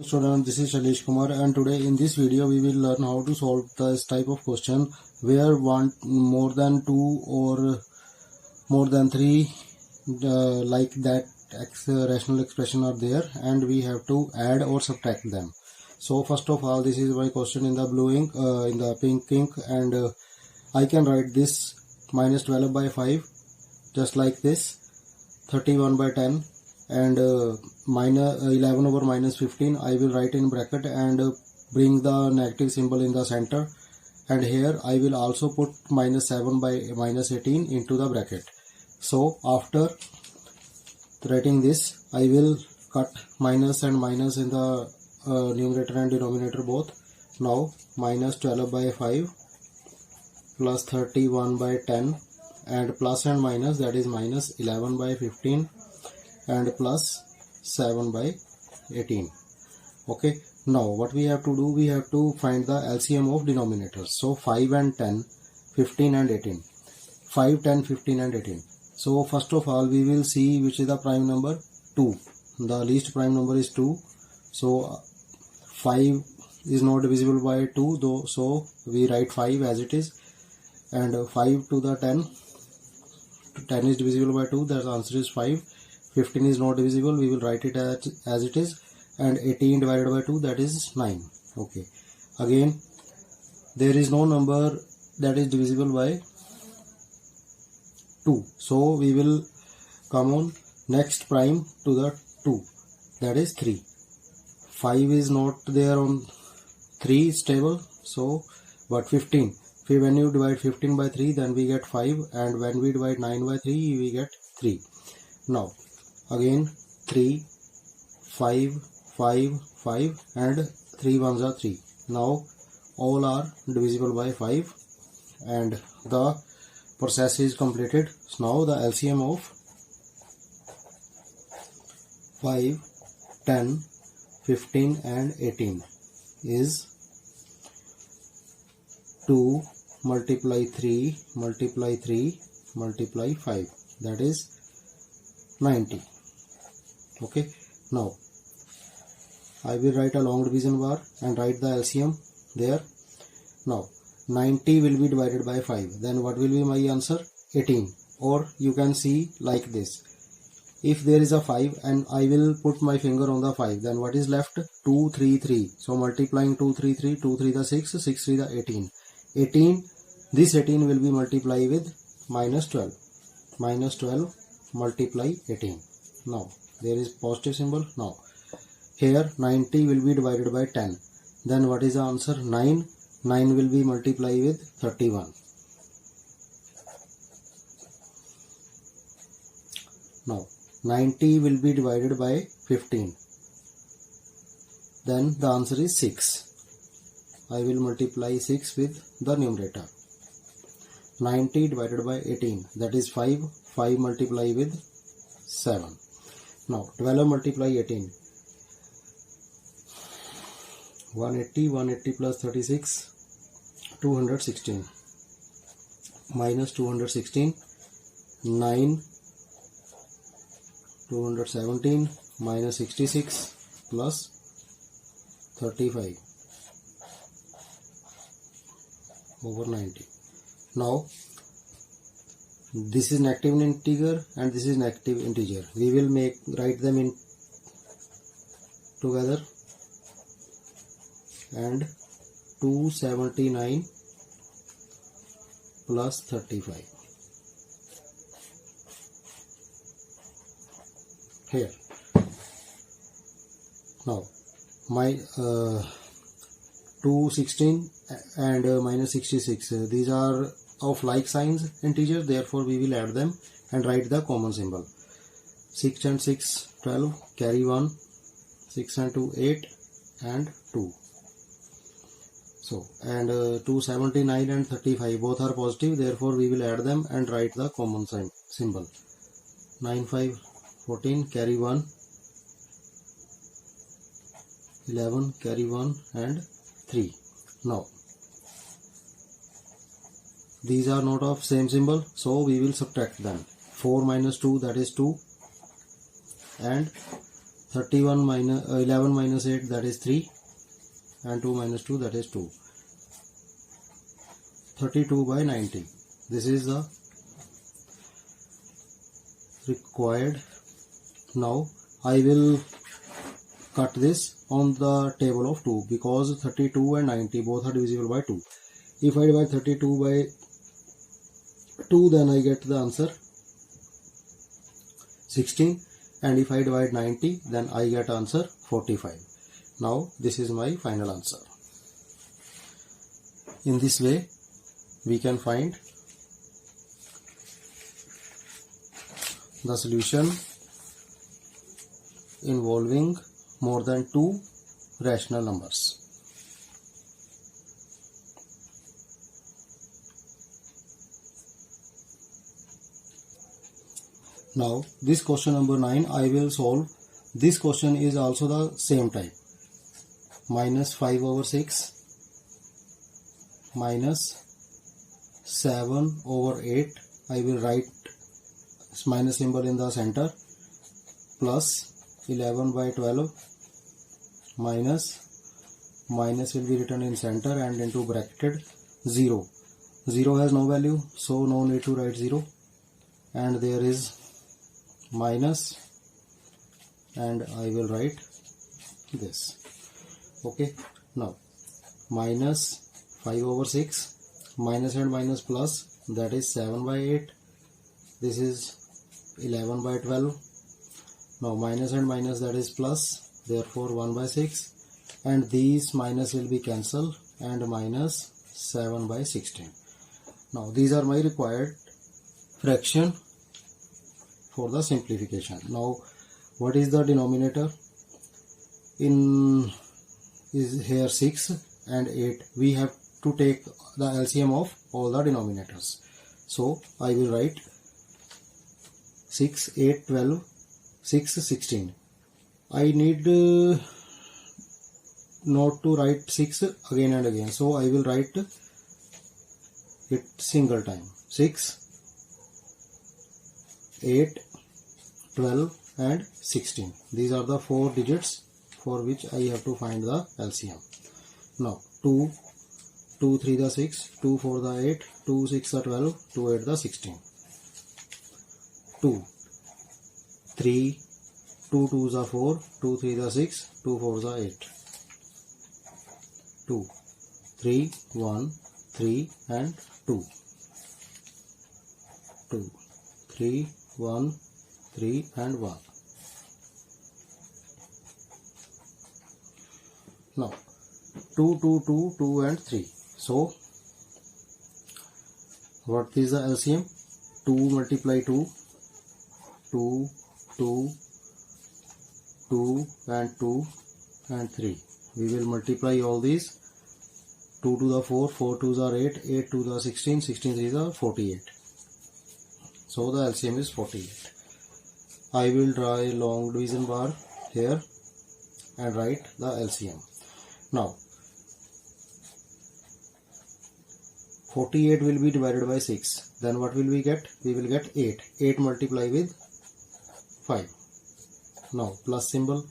Student, this is Shailesh Kumar, and today in this video we will learn how to solve this type of question where more than two or more than three like that rational expression are there, and we have to add or subtract them. So first of all, this is my question in the blue ink, in the pink ink, and I can write this minus 12 by 5 just like this, 31 by 10, and minus 11 over minus 15 I will write in bracket and bring the negative symbol in the center, and here I will also put minus 7 by minus 18 into the bracket. So after writing this, I will cut minus and minus in the numerator and denominator both. Now minus 12 by 5 plus 31 by 10 and plus and minus, that is minus 11 by 15 and plus 7 by 18. Okay, now what we have to do, we have to find the LCM of denominators. So 5 and 10, 15 and 18. 5, 10, 15 and 18. So first of all we will see which is the prime number. 2. The least prime number is 2. So 5 is not divisible by 2 though, so we write 5 as it is, and 5 to the 10 is divisible by 2, the answer is 5. 15 is not divisible, we will write it as it is, and 18 divided by 2, that is 9. Okay, again there is no number that is divisible by 2, so we will come on next prime to the 2, that is 3. 5 is not there on 3 stable, so but 15, when you divide 15 by 3 then we get 5, and when we divide 9 by 3 we get 3. Now again 3, 5, 5, 5 and 3 ones are 3. Now all are divisible by 5 and the process is completed. So now the LCM of 5, 10, 15 and 18 is 2 multiply 3 multiply 3 multiply 5, that is 90. Okay, now I will write a long division bar and write the LCM there. Now 90 will be divided by 5, then what will be my answer? 18. Or you can see like this, if there is a 5 and I will put my finger on the 5, then what is left? 2, 3, 3. So multiplying 2, 3, 3, 2, 3 the 6, 6, 3 the 18. 18, this 18 will be multiplied with minus 12. Minus 12 multiply 18. Now there is positive symbol. Now here 90 will be divided by 10, then what is the answer? 9. 9 will be multiplied with 31. Now 90 will be divided by 15, then the answer is 6. I will multiply 6 with the numerator. 90 divided by 18, that is 5. 5 multiply with 7. Now 12 multiply 18. 180, 180 plus 36, 216. Minus 216, 9, 217, minus 66 plus 35 over 90. Now this is negative integer and this is negative integer. We will write them in together, and 279 plus 35 here. Now my 216 and minus 66, these are of like signs integers, therefore we will add them and write the common symbol. 6 and 6 12, carry 1, 6 and 2 8 and 2. So and 279 and 35 both are positive, therefore we will add them and write the common symbol. 9 5 14, carry 1, 11, carry 1 and 3. Now these are not of same symbol, so we will subtract them. 4 minus 2, that is 2, and 31 minus 11 minus 8, that is 3, and 2 minus 2, that is 2. 32 by 90. This is the required. Now I will cut this on the table of 2 because 32 and 90 both are divisible by 2. If I divide 32 by 2, then I get the answer 16, and if I divide 90, then I get answer 45. Now this is my final answer. In this way we can find the solution involving more than 2 rational numbers. Now this question number 9 I will solve. This question is also the same type. Minus 5 over 6 minus 7 over 8. I will write minus symbol in the center, plus 11 by 12 minus will be written in center and into bracketed 0. 0 has no value, so no need to write 0, and there is minus, and I will write this. Okay, now minus 5 over 6, minus and minus plus, that is 7 by 8. This is 11 by 12. Now minus and minus, that is plus, therefore 1 by 6, and these minus will be cancelled, and minus 7 by 16. Now these are my required fraction for the simplification. Now what is the denominator? In is here 6 and 8. We have to take the LCM of all the denominators. So I will write 6, 8, 12, 6, 16. I need not to write 6 again and again. So I will write it single time. 6, 8, 12 and 16. These are the 4 digits for which I have to find the LCM. Now 2, 2, 3 the 6, 2, 4 the 8, 2, 6 the 12, 2, 8 the 16. 2, 3, 2, 2 the 4, 2, 3 the 6, 2, 4 the 8. 2, 3, 1, 3 and 2. 2, 3, 1, 3 and 1. Now 2, 2, 2, 2 and 3. So what is the LCM? 2 multiply 2, 2, 2, 2 and 2 and 3. We will multiply all these. 2 to the 4, 4 to the 8, 8 to the 16, 16 to the 48. So the LCM is 48. I will draw a long division bar here and write the LCM. Now 48 will be divided by 6. Then what will we get? We will get 8. 8 multiply with 5. Now plus symbol.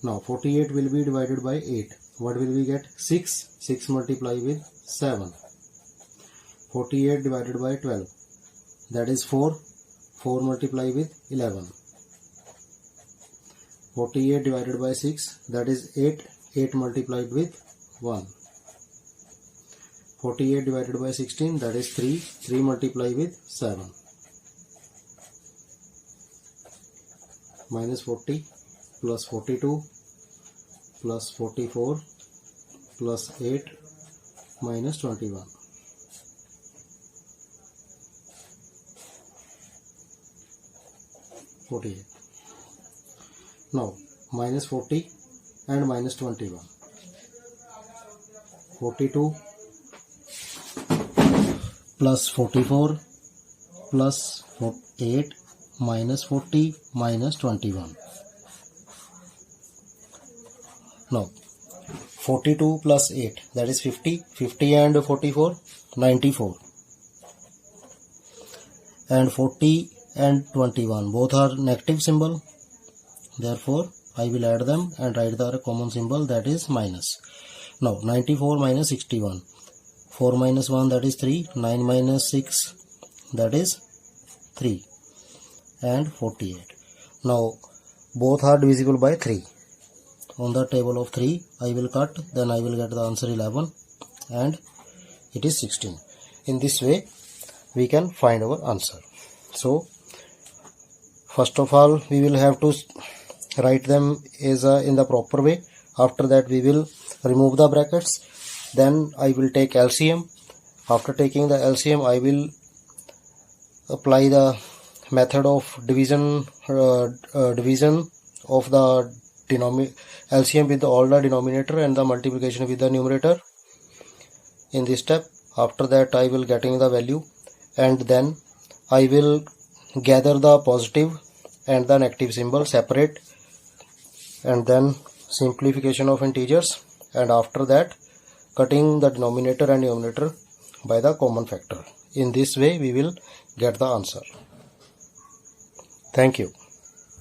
Now 48 will be divided by 8. What will we get? 6. 6 multiply with 7. 48 divided by 12. That is 4. 4 multiply with 11. 48 divided by 6. That is 8. 8 multiplied with 1. 48 divided by 16. That is 3. 3 multiply with 7. Minus 40 plus 42 plus 44 plus 8 minus 21. Now minus 40 and minus 21. 42 plus 44 plus 8 minus 40 minus 21. Now 42 plus 8, that is 50. 50 and 44, 94. And 40 and 21, both are negative symbol. Therefore I will add them and write the common symbol, that is minus. Now 94 minus 61. 4 minus 1, that is 3. 9 minus 6, that is 3. And 48. Now both are divisible by 3. On the table of 3 I will cut, then I will get the answer 11 and it is 16. In this way we can find our answer. So first of all we will have to write them as in the proper way. After that we will remove the brackets. Then I will take LCM. After taking the LCM I will apply the method of division of the LCM with all the denominator and the multiplication with the numerator in this step. After that I will getting the value, and then I will gather the positive and the negative symbol separate, and then simplification of integers, and after that cutting the denominator and numerator by the common factor. In this way we will get the answer. Thank you.